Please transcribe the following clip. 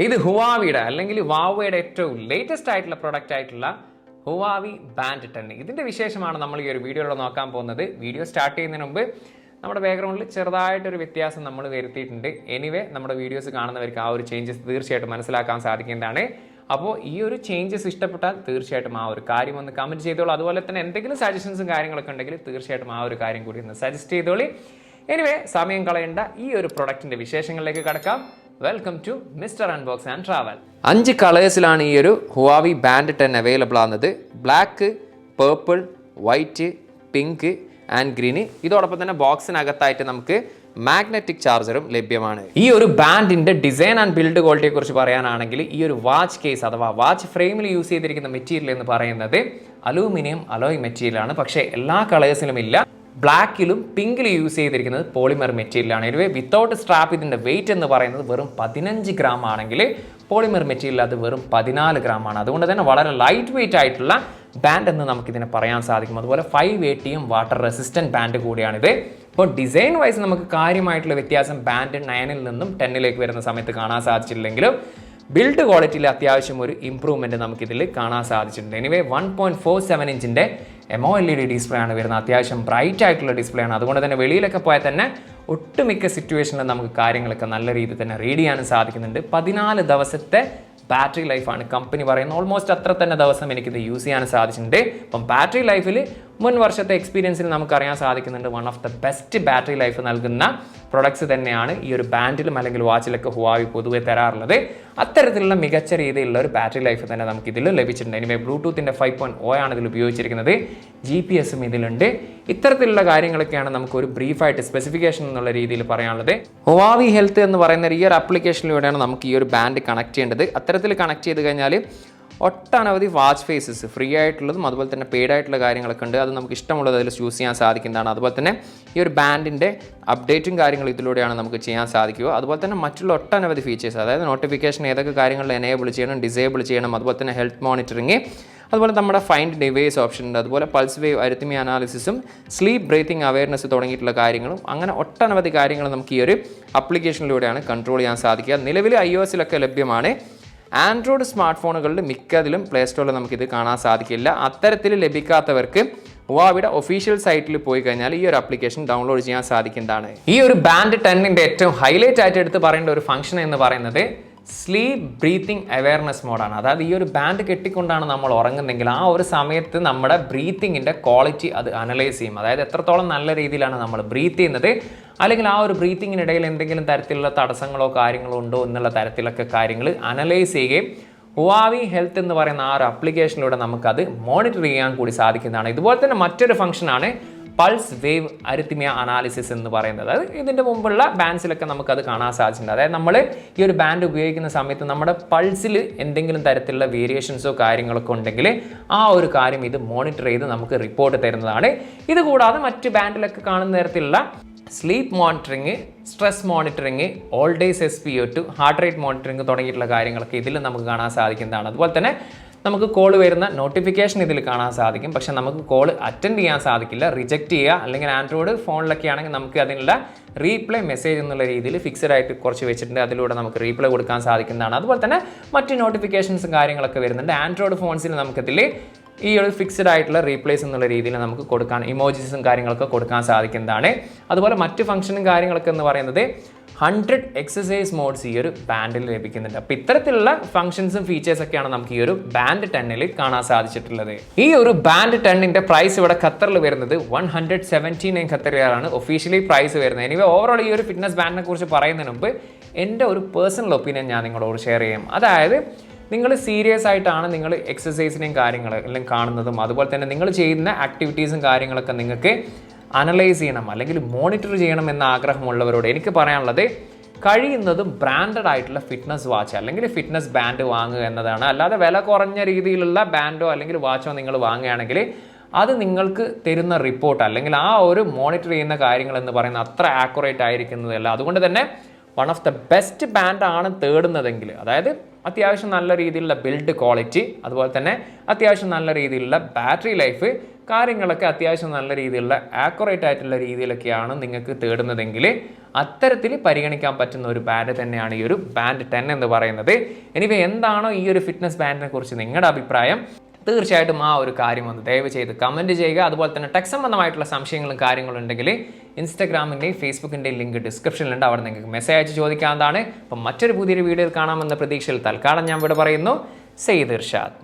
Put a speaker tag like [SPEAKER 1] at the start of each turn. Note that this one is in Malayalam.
[SPEAKER 1] ഇത് ഹുവാവിയുടെ അല്ലെങ്കിൽ വാവയുടെ ഏറ്റവും ലേറ്റസ്റ്റ് ആയിട്ടുള്ള പ്രൊഡക്റ്റ് ആയിട്ടുള്ള ഹുവാവി ബാൻഡ് 10. ഇതിന്റെ വിശേഷമാണ് നമ്മൾ ഈ ഒരു വീഡിയോയിൽ നോക്കാൻ പോകുന്നത്. വീഡിയോ സ്റ്റാർട്ട് ചെയ്യുന്നതിന് മുമ്പ് നമ്മുടെ ബാക്ക്ഗ്രൗണ്ടിൽ ചെറുതായിട്ടൊരു വ്യത്യാസം നമ്മൾ വരുത്തിയിട്ടുണ്ട്. എനിവേ നമ്മുടെ വീഡിയോസ് കാണുന്നവർക്ക് ആ ഒരു ചേഞ്ചസ് തീർച്ചയായിട്ടും മനസ്സിലാക്കാൻ സാധിക്കുന്നതാണ്. അപ്പോൾ ഈ ഒരു ചേഞ്ചസ് ഇഷ്ടപ്പെട്ടാൽ തീർച്ചയായിട്ടും ആ ഒരു കാര്യം ഒന്ന് കമൻറ്റ് ചെയ്തോളൂ. അതുപോലെ തന്നെ എന്തെങ്കിലും സജഷൻസും കാര്യങ്ങളൊക്കെ ഉണ്ടെങ്കിൽ തീർച്ചയായിട്ടും ആ ഒരു കാര്യം കൂടി ഒന്ന് സജസ്റ്റ് ചെയ്തോളി. എനിവേ സമയം കളയേണ്ട ഈ ഒരു പ്രൊഡക്റ്റിന്റെ വിശേഷങ്ങളിലേക്ക് കടക്കാം. Welcome to mister unbox and travel. 5 കളേഴ്സിലാണ് ഈ ഒരു ഹുവാവി ബാൻഡ് 10 അവൈലബിൾ ആകുന്നത്. Black, purple, white, pink and green. ഇതോടൊപ്പം തന്നെ ബോക്സിനകത്തായിട്ട് നമുക്ക് മാഗ്നറ്റിക് ചാർജറും ലഭ്യമാണ്. ഈ ഒരു ബാൻഡിന്റെ ഡിസൈൻ ആൻഡ് ബിൽഡ് ക്വാളിറ്റിയെ കുറിച്ച് പറയാനാണെങ്കിൽ ഈ ഒരു വാച്ച് കേസ് അഥവാ വാച്ച് ഫ്രെയിമിൽ യൂസ് ചെയ്തിരിക്കുന്ന മെറ്റീരിയൽ എന്ന് പറയുന്നത് അലൂമിനിയം അലോയ് മെറ്റീരിയലാണ്. പക്ഷേ എല്ലാ കളേഴ്സിലും ഇല്ല. ബ്ലാക്കിലും പിങ്കിലും യൂസ് ചെയ്തിരിക്കുന്നത് പോളിമർ മെറ്റീരിയലാണ്. എനിവേ വിത്തൗട്ട് സ്ട്രാപ്പ് ഇതിൻ്റെ വെയിറ്റ് എന്ന് പറയുന്നത് വെറും 15 ഗ്രാം ആണെങ്കിൽ പോളിമർ മെറ്റീരിയൽ അത് വെറും 14 ഗ്രാം ആണ്. അതുകൊണ്ട് തന്നെ വളരെ ലൈറ്റ് വെയിറ്റ് ആയിട്ടുള്ള ബാൻഡ് എന്ന് നമുക്കിതിനെ പറയാൻ സാധിക്കും. അതുപോലെ 580 വാട്ടർ റെസിസ്റ്റൻറ്റ് ബാൻഡ് കൂടിയാണിത്. ഇപ്പോൾ ഡിസൈൻ വൈസ് നമുക്ക് കാര്യമായിട്ടുള്ള വ്യത്യാസം ബാൻഡ് 9 നിന്നും 10 വരുന്ന സമയത്ത് കാണാൻ സാധിച്ചിട്ടില്ലെങ്കിലും ബിൽഡ് ക്വാളിറ്റിയിൽ അത്യാവശ്യം ഒരു ഇമ്പ്രൂവ്മെൻറ്റ് നമുക്കിതിൽ കാണാൻ സാധിച്ചിട്ടുണ്ട്. എനിവേ 1.47 ഇഞ്ചിൻ്റെ MOLED ഡിസ്പ്ലേ ആണ് വരുന്നത്. അത്യാവശ്യം ബ്രൈറ്റ് ആയിട്ടുള്ള ഡിസ്പ്ലേ ആണ്. അതുകൊണ്ട് തന്നെ വെളിയിലൊക്കെ പോയാൽ തന്നെ ഒട്ടുമിക്ക സിറ്റുവേഷനിലും നമുക്ക് കാര്യങ്ങളൊക്കെ നല്ല രീതിയിൽ തന്നെ റീഡ് ചെയ്യാനും സാധിക്കുന്നുണ്ട്. 14 ദിവസത്തെ ബാറ്ററി ലൈഫാണ് കമ്പനി പറയുന്നത്. ഓൾമോസ്റ്റ് അത്ര തന്നെ ദിവസം എനിക്കിത് യൂസ് ചെയ്യാൻ സാധിച്ചിട്ടുണ്ട്. അപ്പം ബാറ്ററി ലൈഫിൽ മുൻ വർഷത്തെ എക്സ്പീരിയൻസിൽ നമുക്കറിയാൻ സാധിക്കുന്നുണ്ട് one of the best battery life നൽകുന്ന പ്രൊഡക്ട്സ് തന്നെയാണ് ഈ ഒരു ബാൻഡിലും അല്ലെങ്കിൽ വാച്ചിലൊക്കെ ഹുവാവി പൊതുവെ തരാറുള്ളത്. അത്തരത്തിലുള്ള മികച്ച രീതിയിലുള്ള ഒരു ബാറ്ററി ലൈഫ് തന്നെ നമുക്ക് ഇതിൽ ലഭിച്ചിട്ടുണ്ട്. ഇനിമേ ബ്ലൂടൂത്തിൻ്റെ 5.0 ആണ് ഇതിൽ ഉപയോഗിച്ചിരിക്കുന്നത്. GPS-ഉം ഇതിലുണ്ട്. ഇത്തരത്തിലുള്ള കാര്യങ്ങളൊക്കെയാണ് നമുക്കൊരു ബ്രീഫായിട്ട് സ്പെസിഫിക്കേഷൻ എന്നുള്ള രീതിയിൽ പറയാനുള്ളത്. ഹുവാവി ഹെൽത്ത് എന്ന് പറയുന്ന ഈ ഒരു ആപ്ലിക്കേഷനിലൂടെയാണ് നമുക്ക് ഈ ഒരു ബാൻഡ് കണക്ട് ചെയ്യേണ്ടത്. അത്തരത്തിൽ കണക്ട് ചെയ്ത് കഴിഞ്ഞാൽ ഒട്ടനവധി വാച്ച് ഫേസസ് ഫ്രീ ആയിട്ടുള്ളതും അതുപോലെ തന്നെ പെയ്ഡ് ആയിട്ടുള്ള കാര്യങ്ങളൊക്കെ ഉണ്ട്. അത് നമുക്ക് ഇഷ്ടമുള്ളത് അതിൽ ചൂസ് ചെയ്യാൻ സാധിക്കുന്നതാണ്. അതുപോലെ തന്നെ ഈ ഒരു ബാൻഡിൻ്റെ അപ്ഡേറ്റും കാര്യങ്ങളും ഇതിലൂടെയാണ് നമുക്ക് ചെയ്യാൻ സാധിക്കുക. അതുപോലെ തന്നെ മറ്റുള്ള ഒട്ടനവധി ഫീച്ചേഴ്സ്, അതായത് നോട്ടിഫിക്കേഷൻ ഏതൊക്കെ കാര്യങ്ങളിൽ എനേബിൾ ചെയ്യണം, ഡിസേബിൾ ചെയ്യണം, അതുപോലെ തന്നെ ഹെൽത്ത് മോണിറ്ററിങ്, അതുപോലെ നമ്മുടെ ഫൈൻഡ് ഡിവൈസ് ഓപ്ഷൻ ഉണ്ട്, അതുപോലെ പൾസ് വേവ് അരിത്മിയ അനാലിസിസും സ്ലീപ്പ് ബ്രീത്തിങ് അവയർനെസ് തുടങ്ങിയിട്ടുള്ള കാര്യങ്ങളും അങ്ങനെ ഒട്ടനവധി കാര്യങ്ങൾ നമുക്ക് ഈ ഒരു ആപ്ലിക്കേഷനിലൂടെയാണ് കൺട്രോൾ ചെയ്യാൻ സാധിക്കുക. നിലവിൽ iOS-ലൊക്കെ ലഭ്യമാണ്. ആൻഡ്രോയിഡ് സ്മാർട്ട് ഫോണുകളിൽ മിക്കതിലും പ്ലേ സ്റ്റോറിൽ നമുക്കിത് കാണാൻ സാധിക്കില്ല. അത്തരത്തിൽ ലഭിക്കാത്തവർക്ക് ഹുവാവിയുടെ ഒഫീഷ്യൽ സൈറ്റിൽ പോയി കഴിഞ്ഞാൽ ഈ ഒരു ആപ്ലിക്കേഷൻ ഡൗൺലോഡ് ചെയ്യാൻ സാധിക്കുന്നതാണ്. ഈ ഒരു ബാൻഡ് 10ന്റെ ഏറ്റവും ഹൈലൈറ്റ് ആയിട്ട് എടുത്ത് പറയേണ്ട ഒരു ഫംഗ്ഷൻ എന്ന് പറയുന്നത് സ്ലീപ്പ് ബ്രീത്തിങ് അവയർനെസ് മോഡാണ്. അതായത് ഈ ഒരു ബാൻഡ് കെട്ടിക്കൊണ്ടാണ് നമ്മൾ ഉറങ്ങുന്നതെങ്കിൽ ആ ഒരു സമയത്ത് നമ്മുടെ ബ്രീത്തിങ്ങിൻ്റെ ക്വാളിറ്റി അത് അനലൈസ് ചെയ്യും. അതായത് എത്രത്തോളം നല്ല രീതിയിലാണ് നമ്മൾ ബ്രീത്ത് ചെയ്യുന്നത്, അല്ലെങ്കിൽ ആ ഒരു ബ്രീത്തിങ്ങിനിടയിൽ എന്തെങ്കിലും തരത്തിലുള്ള തടസ്സങ്ങളോ കാര്യങ്ങളോ ഉണ്ടോ എന്നുള്ള തരത്തിലൊക്കെ കാര്യങ്ങൾ അനലൈസ് ചെയ്യുകയും ഹുവാവി ഹെൽത്ത് എന്ന് പറയുന്ന ആ ഒരു ആപ്ലിക്കേഷനിലൂടെ നമുക്കത് മോണിറ്റർ ചെയ്യാൻ കൂടി സാധിക്കുന്നതാണ്. ഇതുപോലെ തന്നെ മറ്റൊരു ഫംഗ്ഷനാണ് പൾസ് വേവ് അരിത്മിയ അനാലിസിസ് എന്ന് പറയുന്നത്. അതായത് ഇതിൻ്റെ മുമ്പുള്ള ബാൻഡ്സിലൊക്കെ നമുക്കത് കാണാൻ സാധിച്ചിട്ടുണ്ട്. അതായത് നമ്മൾ ഈ ഒരു ബാൻഡ് ഉപയോഗിക്കുന്ന സമയത്ത് നമ്മുടെ പൾസിൽ എന്തെങ്കിലും തരത്തിലുള്ള വേരിയേഷൻസോ കാര്യങ്ങളൊക്കെ ഉണ്ടെങ്കിൽ ആ ഒരു കാര്യം ഇത് മോണിറ്റർ ചെയ്ത് നമുക്ക് റിപ്പോർട്ട് തരുന്നതാണ്. ഇതുകൂടാതെ മറ്റ് ബാൻഡിലൊക്കെ കാണുന്ന തരത്തിലുള്ള sleep monitoring, stress monitoring, all days SpO2, heart rate monitoring തുടങ്ങിയിട്ടുള്ള കാര്യങ്ങളൊക്കെ ഇതിൽ നമുക്ക് കാണാൻ സാധിക്കുന്നതാണ്. അതുപോലെ തന്നെ നമുക്ക് കോൾ വരുന്ന നോട്ടിഫിക്കേഷൻ ഇതിൽ കാണാൻ സാധിക്കും. പക്ഷെ നമുക്ക് കോൾ അറ്റൻഡ് ചെയ്യാൻ സാധിക്കില്ല, റിജക്റ്റ് ചെയ്യുക. അല്ലെങ്കിൽ ആൻഡ്രോയിഡ് ഫോണിലൊക്കെ ആണെങ്കിൽ നമുക്ക് അതിനുള്ള റീപ്ലൈ മെസ്സേജ് എന്നുള്ള രീതിയിൽ ഫിക്സഡ് ആയിട്ട് കുറച്ച് വെച്ചിട്ടുണ്ട്. അതിലൂടെ നമുക്ക് റീപ്ലൈ കൊടുക്കാൻ സാധിക്കുന്നതാണ്. അതുപോലെ തന്നെ മറ്റ് നോട്ടിഫിക്കേഷൻസും കാര്യങ്ങളൊക്കെ വരുന്നുണ്ട്. ആൻഡ്രോയിഡ് ഫോൺസിൽ നമുക്കതിൽ ഈ ഒരു ഫിക്സഡ് ആയിട്ടുള്ള റീപ്ലേസ് എന്നുള്ള രീതിയിൽ നമുക്ക് കൊടുക്കാൻ ഇമോജിസും കാര്യങ്ങളൊക്കെ കൊടുക്കാൻ സാധിക്കുന്നതാണ്. അതുപോലെ മറ്റ് ഫംഗ്ഷനും കാര്യങ്ങളൊക്കെ എന്ന് പറയുന്നത് 100 എക്സസൈസ് മോഡ്സ് ഈ ഒരു ബാൻഡിൽ ലഭിക്കുന്നുണ്ട്. അപ്പോൾ ഇത്തരത്തിലുള്ള ഫംഗ്ഷൻസും ഫീച്ചേഴ്സൊക്കെയാണ് നമുക്ക് ഈ ഒരു ബാൻഡ് 10ൽ കാണാൻ സാധിച്ചിട്ടുള്ളത്. ഈ ഒരു ബാൻഡ് 10ന്റെ പ്രൈസ് ഇവിടെ ഖത്തറിൽ വരുന്നത് 179 ഖത്തർ റിയാലാണ് ഒഫീഷ്യലി പ്രൈസ് വരുന്നത്. എനിവേ ഓവറോൾ ഈ ഒരു ഫിറ്റ്നസ് ബാൻഡിനെ കുറിച്ച് പറയുന്നതിന് മുമ്പ് എൻ്റെ ഒരു പേഴ്സണൽ ഒപ്പീനിയൻ ഞാൻ നിങ്ങളോട് ഷെയർ ചെയ്യും. അതായത് നിങ്ങൾ സീരിയസ് ആയിട്ടാണ് നിങ്ങൾ എക്സസൈസിനെയും കാര്യങ്ങളെല്ലാം കാണുന്നതും അതുപോലെ തന്നെ നിങ്ങൾ ചെയ്യുന്ന ആക്ടിവിറ്റീസും കാര്യങ്ങളൊക്കെ നിങ്ങൾക്ക് അനലൈസ് ചെയ്യണം അല്ലെങ്കിൽ മോണിറ്റർ ചെയ്യണം എന്ന ആഗ്രഹമുള്ളവരോട് എനിക്ക് പറയാനുള്ളത് കഴിയുന്നതും ബ്രാൻഡഡ് ആയിട്ടുള്ള ഫിറ്റ്നസ് വാച്ച് അല്ലെങ്കിൽ ഫിറ്റ്നസ് ബാൻഡ് വാങ്ങുക എന്നതാണ്. അല്ലാതെ വില കുറഞ്ഞ രീതിയിലുള്ള ബാൻഡോ അല്ലെങ്കിൽ വാച്ചോ നിങ്ങൾ വാങ്ങുകയാണെങ്കിൽ അത് നിങ്ങൾക്ക് തരുന്ന റിപ്പോർട്ട് അല്ലെങ്കിൽ ആ ഒരു മോണിറ്റർ ചെയ്യുന്ന കാര്യങ്ങൾ എന്ന് പറയുന്നത് അത്ര ആക്യുറേറ്റ് ആയിരിക്കുന്നതല്ല. അതുകൊണ്ട് തന്നെ വൺ ഓഫ് ദ ബെസ്റ്റ് ബാൻഡാണ് തേടുന്നതെങ്കിൽ, അതായത് അത്യാവശ്യം നല്ല രീതിയിലുള്ള ബിൽഡ് ക്വാളിറ്റി, അതുപോലെ തന്നെ അത്യാവശ്യം നല്ല രീതിയിലുള്ള ബാറ്ററി ലൈഫ്, കാര്യങ്ങളൊക്കെ അത്യാവശ്യം നല്ല രീതിയിലുള്ള ആക്യുറേറ്റ് ആയിട്ടുള്ള രീതിയിലൊക്കെയാണ് നിങ്ങൾക്ക് തേടുന്നതെങ്കിൽ അത്തരത്തിൽ പരിഗണിക്കാൻ പറ്റുന്ന ഒരു ബാൻഡ് തന്നെയാണ് ഈ ഒരു ബാൻഡ് 10 എന്ന് പറയുന്നത്. എനിവേ എന്താണോ ഈ ഒരു ഫിറ്റ്നസ് ബാൻഡിനെ കുറിച്ച് നിങ്ങളുടെ അഭിപ്രായം തീർച്ചയായിട്ടും ആ ഒരു കാര്യം ഒന്ന് ദയവ് ചെയ്ത് കമൻറ്റ് ചെയ്യുക. അതുപോലെ തന്നെ ടെക് സംബന്ധമായിട്ടുള്ള സംശയങ്ങളും കാര്യങ്ങളും ഉണ്ടെങ്കിൽ ഇൻസ്റ്റാഗ്രാമിൻ്റെയും ഫേസ്ബുക്കിൻ്റെയും ലിങ്ക് ഡിസ്ക്രിപ്ഷനിലുണ്ട്. അവിടെ നിങ്ങൾക്ക് മെസ്സേജ് അയച്ച് ചോദിക്കാവുന്നതാണ്. അപ്പം മറ്റൊരു പുതിയൊരു വീഡിയോയിൽ കാണാമെന്ന പ്രതീക്ഷയിൽ തൽക്കാലം ഞാൻ ഇവിടെ പറയുന്നു. സെയ്ദ് ഇർഷാദ്.